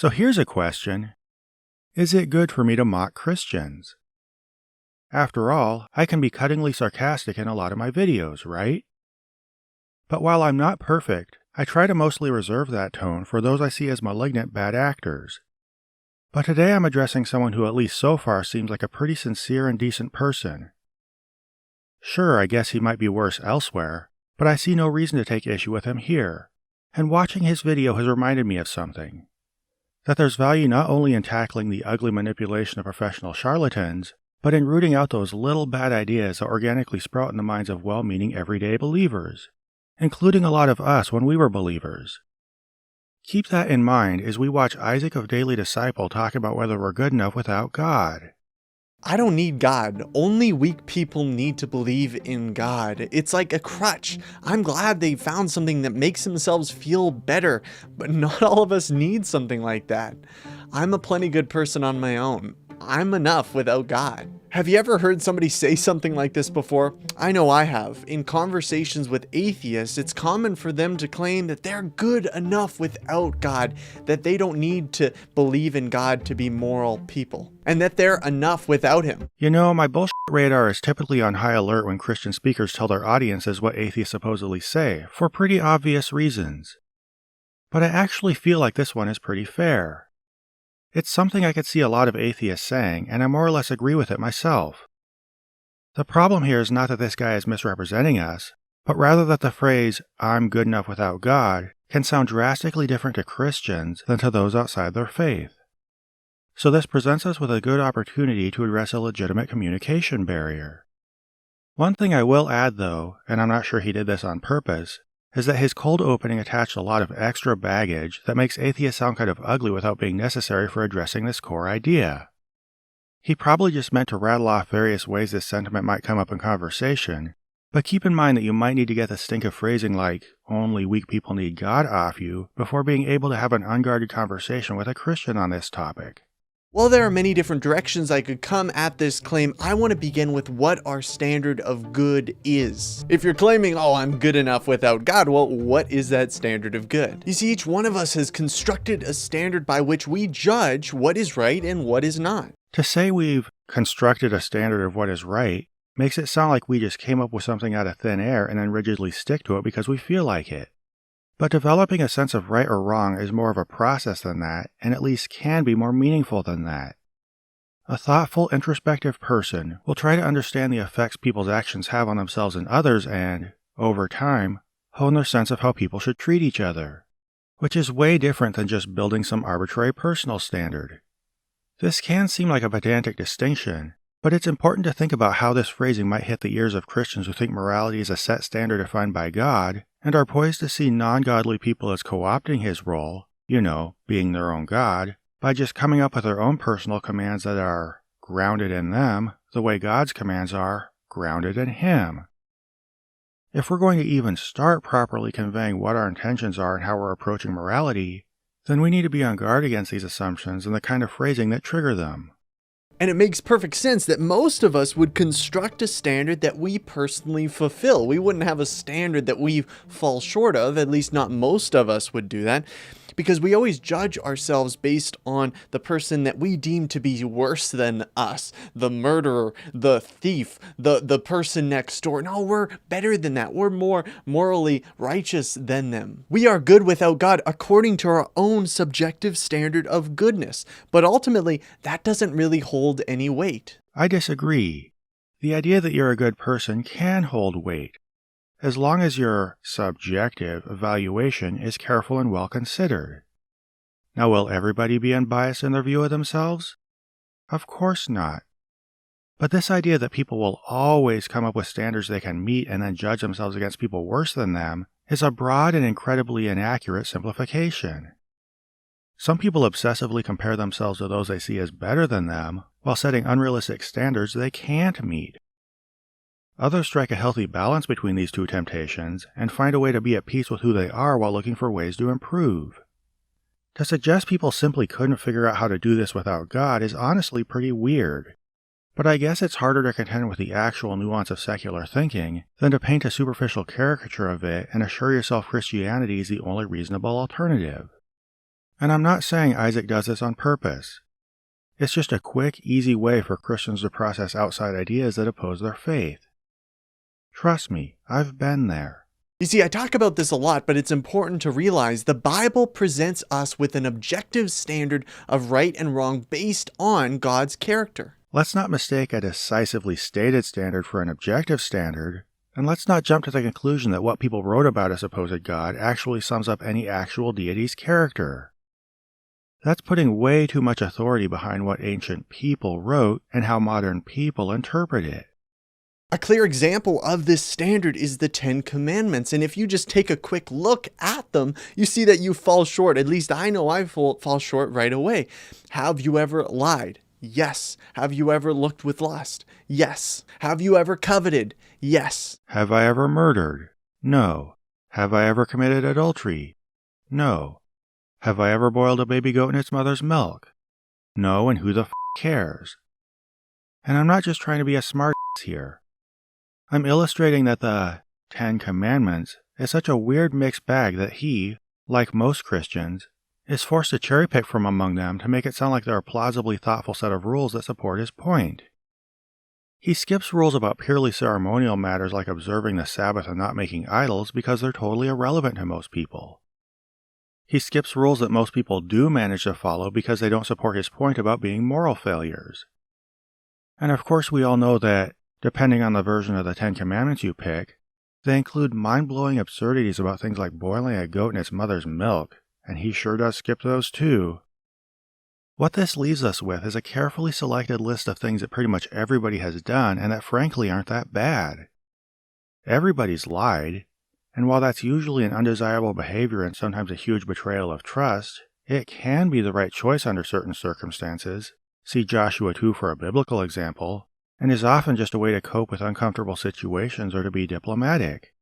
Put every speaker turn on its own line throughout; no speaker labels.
So here's a question. Is it good for me to mock Christians? After all, I can be cuttingly sarcastic in a lot of my videos, right? But while I'm not perfect, I try to mostly reserve that tone for those I see as malignant bad actors. But today I'm addressing someone who at least so far seems like a pretty sincere and decent person. Sure, I guess he might be worse elsewhere, but I see no reason to take issue with him here. And watching his video has reminded me of something. That there's value not only in tackling the ugly manipulation of professional charlatans, but in rooting out those little bad ideas that organically sprout in the minds of well-meaning everyday believers, including a lot of us when we were believers. Keep that in mind as we watch Isaac of Daily Disciple talk about whether we're good enough without God.
I don't need God. Only weak people need to believe in God. It's like a crutch. I'm glad they found something that makes themselves feel better, but not all of us need something like that. I'm a plenty good person on my own. I'm enough without God. Have you ever heard somebody say something like this before? I know I have. In conversations with atheists, it's common for them to claim that they're good enough without God, that they don't need to believe in God to be moral people, and that they're enough without Him.
You know, my bullshit radar is typically on high alert when Christian speakers tell their audiences what atheists supposedly say, for pretty obvious reasons. But I actually feel like this one is pretty fair. It's something I could see a lot of atheists saying, and I more or less agree with it myself. The problem here is not that this guy is misrepresenting us, but rather that the phrase, "I'm good enough without God," can sound drastically different to Christians than to those outside their faith. So this presents us with a good opportunity to address a legitimate communication barrier. One thing I will add though, and I'm not sure he did this on purpose, is that his cold opening attached a lot of extra baggage that makes atheists sound kind of ugly without being necessary for addressing this core idea. He probably just meant to rattle off various ways this sentiment might come up in conversation, but keep in mind that you might need to get the stink of phrasing like, "only weak people need God" off you before being able to have an unguarded conversation with a Christian on this topic.
While there are many different directions I could come at this claim, I want to begin with what our standard of good is. If you're claiming, oh, I'm good enough without God, well, what is that standard of good? You see, each one of us has constructed a standard by which we judge what is right and what is not.
To say we've constructed a standard of what is right makes it sound like we just came up with something out of thin air and then rigidly stick to it because we feel like it. But developing a sense of right or wrong is more of a process than that, and at least can be more meaningful than that. A thoughtful, introspective person will try to understand the effects people's actions have on themselves and others and, over time, hone their sense of how people should treat each other, which is way different than just building some arbitrary personal standard. This can seem like a pedantic distinction, but it's important to think about how this phrasing might hit the ears of Christians who think morality is a set standard defined by God, and are poised to see non-godly people as co-opting His role, being their own God, by just coming up with their own personal commands that are grounded in them, the way God's commands are grounded in Him. If we're going to even start properly conveying what our intentions are and how we're approaching morality, then we need to be on guard against these assumptions and the kind of phrasing that trigger them.
And it makes perfect sense that most of us would construct a standard that we personally fulfill. We wouldn't have a standard that we fall short of, at least not most of us would do that, because we always judge ourselves based on the person that we deem to be worse than us, the murderer, the thief, the person next door. No, we're better than that. We're more morally righteous than them. We are good without God according to our own subjective standard of goodness. But ultimately, that doesn't really hold any weight.
I disagree. The idea that you're a good person can hold weight, as long as your subjective evaluation is careful and well considered. Now, will everybody be unbiased in their view of themselves? Of course not. But this idea that people will always come up with standards they can meet and then judge themselves against people worse than them is a broad and incredibly inaccurate simplification. Some people obsessively compare themselves to those they see as better than them, while setting unrealistic standards they can't meet. Others strike a healthy balance between these two temptations and find a way to be at peace with who they are while looking for ways to improve. To suggest people simply couldn't figure out how to do this without God is honestly pretty weird. But I guess it's harder to contend with the actual nuance of secular thinking than to paint a superficial caricature of it and assure yourself Christianity is the only reasonable alternative. And I'm not saying Isaac does this on purpose. It's just a quick, easy way for Christians to process outside ideas that oppose their faith. Trust me, I've been there.
You see, I talk about this a lot, but it's important to realize the Bible presents us with an objective standard of right and wrong based on God's character.
Let's not mistake a decisively stated standard for an objective standard, and let's not jump to the conclusion that what people wrote about a supposed God actually sums up any actual deity's character. That's putting way too much authority behind what ancient people wrote and how modern people interpret it.
A clear example of this standard is the Ten Commandments, and if you just take a quick look at them, you see that you fall short. At least I know I fall short right away. Have you ever lied? Yes. Have you ever looked with lust? Yes. Have you ever coveted? Yes.
Have I ever murdered? No. Have I ever committed adultery? No. Have I ever boiled a baby goat in its mother's milk? No, and who the cares? And I'm not just trying to be a smart here. I'm illustrating that the Ten Commandments is such a weird mixed bag that he, like most Christians, is forced to cherry pick from among them to make it sound like they're a plausibly thoughtful set of rules that support his point. He skips rules about purely ceremonial matters like observing the Sabbath and not making idols because they're totally irrelevant to most people. He skips rules that most people do manage to follow because they don't support his point about being moral failures. And of course we all know that, depending on the version of the Ten Commandments you pick, they include mind-blowing absurdities about things like boiling a goat in its mother's milk, and he sure does skip those too. What this leaves us with is a carefully selected list of things that pretty much everybody has done and that frankly aren't that bad. Everybody's lied, and while that's usually an undesirable behavior and sometimes a huge betrayal of trust, it can be the right choice under certain circumstances, see Joshua 2 for a biblical example, and is often just a way to cope with uncomfortable situations or to be diplomatic.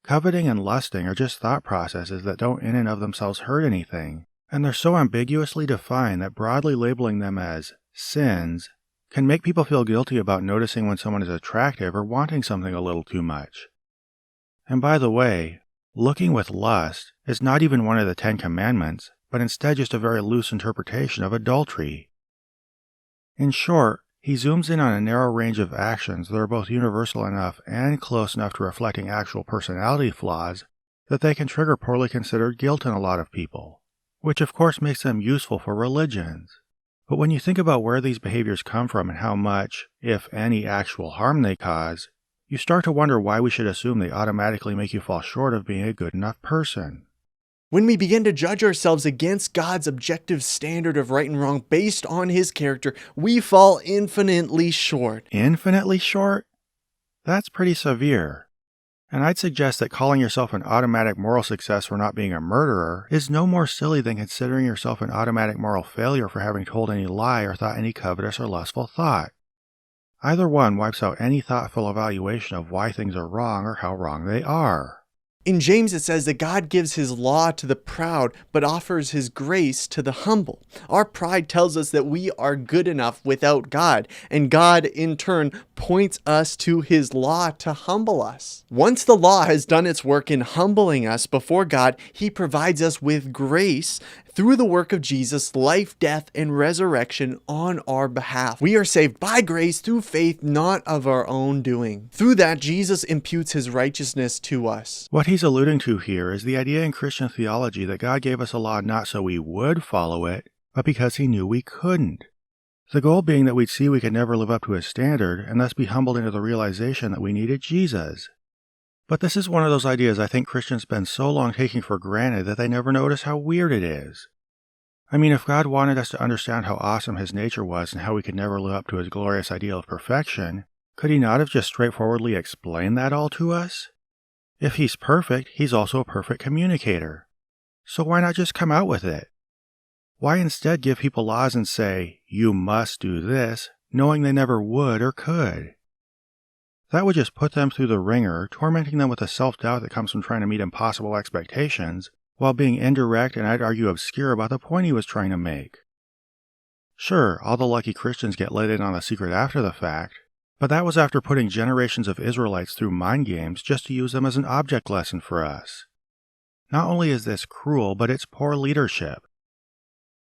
Coveting and lusting are just thought processes that don't in and of themselves hurt anything, and they're so ambiguously defined that broadly labeling them as sins can make people feel guilty about noticing when someone is attractive or wanting something a little too much. And by the way, looking with lust is not even one of the Ten Commandments, but instead just a very loose interpretation of adultery. In short, he zooms in on a narrow range of actions that are both universal enough and close enough to reflecting actual personality flaws that they can trigger poorly considered guilt in a lot of people, which of course makes them useful for religions. But when you think about where these behaviors come from and how much, if any, actual harm they cause, you start to wonder why we should assume they automatically make you fall short of being a good enough person.
When we begin to judge ourselves against God's objective standard of right and wrong based on his character, we fall infinitely short.
Infinitely short? That's pretty severe. And I'd suggest that calling yourself an automatic moral success for not being a murderer is no more silly than considering yourself an automatic moral failure for having told any lie or thought any covetous or lustful thought. Either one wipes out any thoughtful evaluation of why things are wrong or how wrong they are.
In James it says that God gives his law to the proud, but offers his grace to the humble. Our pride tells us that we are good enough without God, and God in turn points us to his law to humble us. Once the law has done its work in humbling us before God, he provides us with grace through the work of Jesus' life, death, and resurrection on our behalf. We are saved by grace through faith, not of our own doing. Through that, Jesus imputes his righteousness to us.
What he's alluding to here is the idea in Christian theology that God gave us a law not so we would follow it, but because he knew we couldn't. The goal being that we'd see we could never live up to his standard, and thus be humbled into the realization that we needed Jesus. But this is one of those ideas I think Christians spend so long taking for granted that they never notice how weird it is. I mean, if God wanted us to understand how awesome his nature was and how we could never live up to his glorious ideal of perfection, could he not have just straightforwardly explained that all to us? If he's perfect, he's also a perfect communicator. So why not just come out with it? Why instead give people laws and say, you must do this, knowing they never would or could? That would just put them through the ringer, tormenting them with the self-doubt that comes from trying to meet impossible expectations, while being indirect and I'd argue obscure about the point he was trying to make. Sure, all the lucky Christians get let in on the secret after the fact, but that was after putting generations of Israelites through mind games just to use them as an object lesson for us. Not only is this cruel, but it's poor leadership.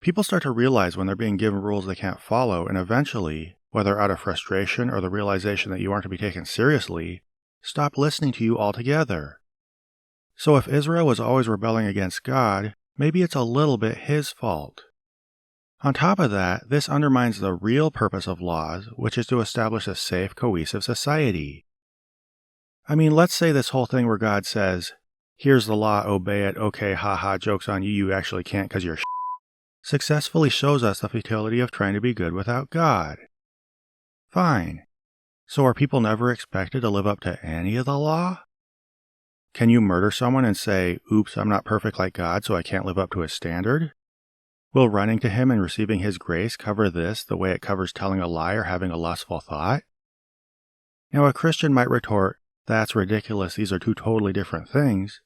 People start to realize when they're being given rules they can't follow, and eventually, whether out of frustration or the realization that you aren't to be taken seriously, stop listening to you altogether. So if Israel was always rebelling against God, maybe it's a little bit his fault. On top of that, this undermines the real purpose of laws, which is to establish a safe, cohesive society. I mean, let's say this whole thing where God says, here's the law, obey it, okay, haha, joke's on you, you actually can't because you're successfully shows us the futility of trying to be good without God. Fine. So are people never expected to live up to any of the law? Can you murder someone and say, oops, I'm not perfect like God, so I can't live up to his standard? Will running to him and receiving his grace cover this the way it covers telling a lie or having a lustful thought? Now, a Christian might retort, that's ridiculous, these are two totally different things.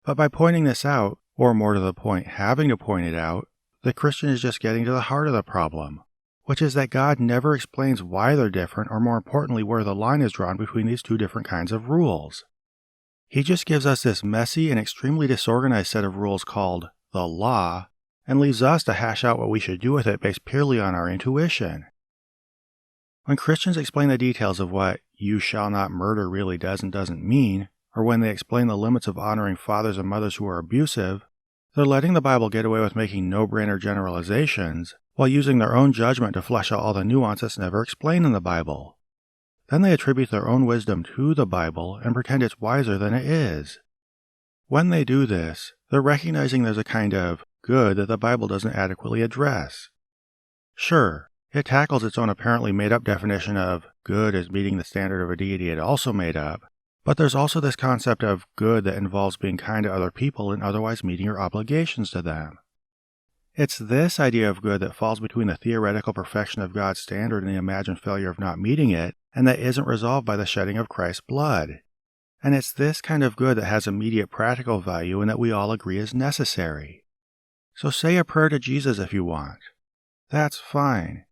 But by pointing this out, or more to the point, having to point it out, the Christian is just getting to the heart of the problem, which is that God never explains why they're different, or more importantly, where the line is drawn between these two different kinds of rules. He just gives us this messy and extremely disorganized set of rules called the law, and leaves us to hash out what we should do with it based purely on our intuition. When Christians explain the details of what you shall not murder really does and doesn't mean, or when they explain the limits of honoring fathers and mothers who are abusive, they're letting the Bible get away with making no-brainer generalizations while using their own judgment to flesh out all the nuance that's never explained in the Bible. Then they attribute their own wisdom to the Bible and pretend it's wiser than it is. When they do this, they're recognizing there's a kind of good that the Bible doesn't adequately address. Sure, it tackles its own apparently made-up definition of good as meeting the standard of a deity it also made up, but there's also this concept of good that involves being kind to other people and otherwise meeting your obligations to them. It's this idea of good that falls between the theoretical perfection of God's standard and the imagined failure of not meeting it, and that isn't resolved by the shedding of Christ's blood. And it's this kind of good that has immediate practical value and that we all agree is necessary. So say a prayer to Jesus if you want. That's fine.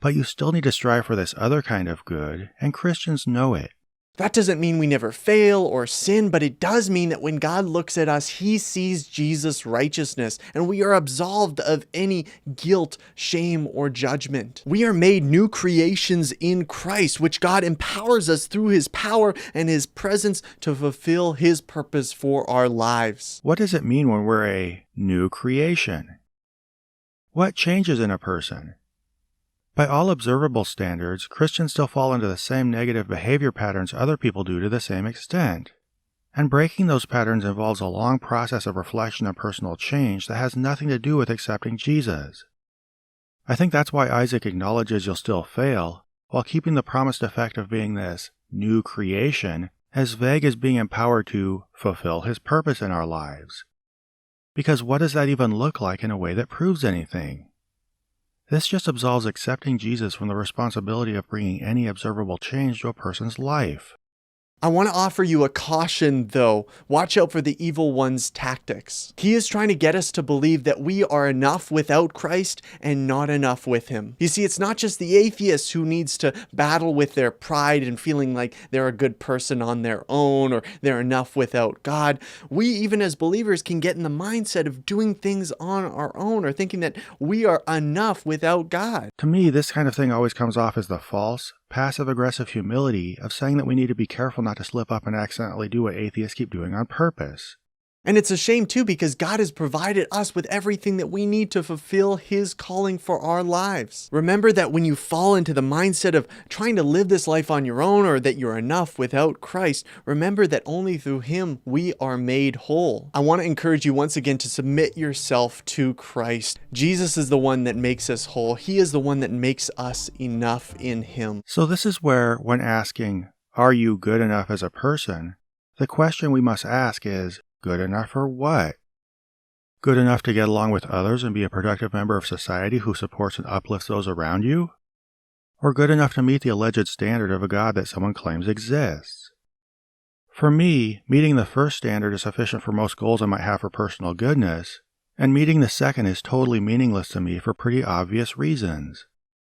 But you still need to strive for this other kind of good, and Christians know it.
That doesn't mean we never fail or sin, but it does mean that when God looks at us, he sees Jesus' righteousness, and we are absolved of any guilt, shame, or judgment. We are made new creations in Christ, which God empowers us through his power and his presence to fulfill his purpose for our lives.
What does it mean when we're a new creation? What changes in a person? By all observable standards, Christians still fall into the same negative behavior patterns other people do to the same extent. And breaking those patterns involves a long process of reflection and personal change that has nothing to do with accepting Jesus. I think that's why Isaac acknowledges you'll still fail, while keeping the promised effect of being this new creation as vague as being empowered to fulfill his purpose in our lives. Because what does that even look like in a way that proves anything? This just absolves accepting Jesus from the responsibility of bringing any observable change to a person's life.
I want to offer you a caution, though. Watch out for the evil one's tactics. He is trying to get us to believe that we are enough without Christ and not enough with him. You see, it's not just the atheist who needs to battle with their pride and feeling like they're a good person on their own or they're enough without God. We, even as believers, can get in the mindset of doing things on our own or thinking that we are enough without God.
To me, this kind of thing always comes off as the false, passive-aggressive humility of saying that we need to be careful not to slip up and accidentally do what atheists keep doing on purpose.
And it's a shame too, because God has provided us with everything that we need to fulfill his calling for our lives. Remember that when you fall into the mindset of trying to live this life on your own or that you're enough without Christ, remember that only through him we are made whole. I want to encourage you once again to submit yourself to Christ. Jesus is the one that makes us whole. He is the one that makes us enough in him.
So this is where, when asking, are you good enough as a person, the question we must ask is, good enough for what? Good enough to get along with others and be a productive member of society who supports and uplifts those around you? Or good enough to meet the alleged standard of a God that someone claims exists? For me, meeting the first standard is sufficient for most goals I might have for personal goodness, and meeting the second is totally meaningless to me for pretty obvious reasons.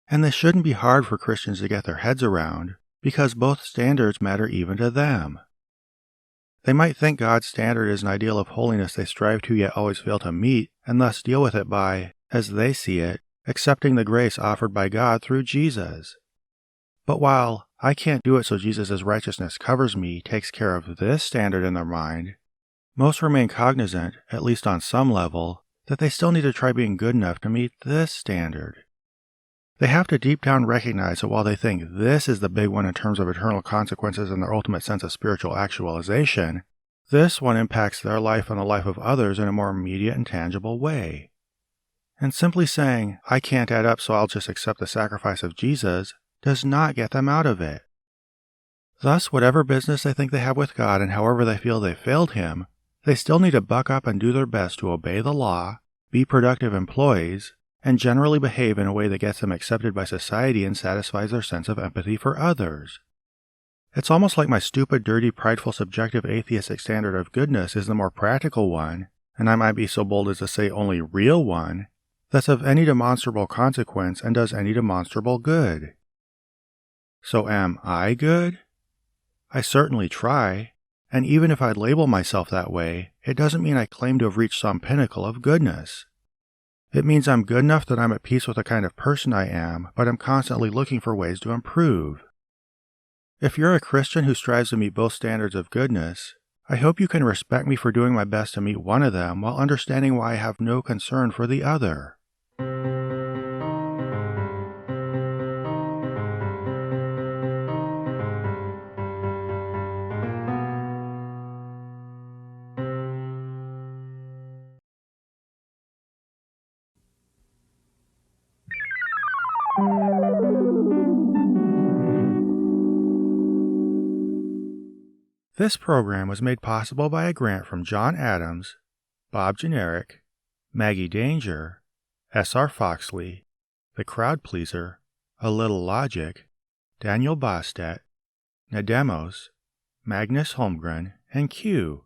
And this shouldn't be hard for Christians to get their heads around, because both standards matter even to them. They might think God's standard is an ideal of holiness they strive to yet always fail to meet, and thus deal with it by, as they see it, accepting the grace offered by God through Jesus. But while I can't do it so Jesus' righteousness covers me, takes care of this standard in their mind, most remain cognizant, at least on some level, that they still need to try being good enough to meet this standard. They have to deep down recognize that while they think this is the big one in terms of eternal consequences and their ultimate sense of spiritual actualization, this one impacts their life and the life of others in a more immediate and tangible way. And simply saying, I can't add up so I'll just accept the sacrifice of Jesus, does not get them out of it. Thus, whatever business they think they have with God and however they feel they failed Him, they still need to buck up and do their best to obey the law, be productive employees, and generally behave in a way that gets them accepted by society and satisfies their sense of empathy for others. It's almost like my stupid, dirty, prideful, subjective atheistic standard of goodness is the more practical one, and I might be so bold as to say only real one, that's of any demonstrable consequence and does any demonstrable good. So am I good? I certainly try, and even if I'd label myself that way, it doesn't mean I claim to have reached some pinnacle of goodness. It means I'm good enough that I'm at peace with the kind of person I am, but I'm constantly looking for ways to improve. If you're a Christian who strives to meet both standards of goodness, I hope you can respect me for doing my best to meet one of them while understanding why I have no concern for the other. This program was made possible by a grant from John Adams, Bob Generic, Maggie Danger, S.R. Foxley, The Crowd Pleaser, A Little Logic, Daniel Bostet, Nademos, Magnus Holmgren, and Q,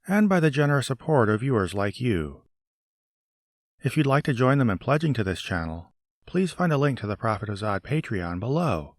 and by the generous support of viewers like you. If you'd like to join them in pledging to this channel, please find a link to the Prophet of Zod Patreon below.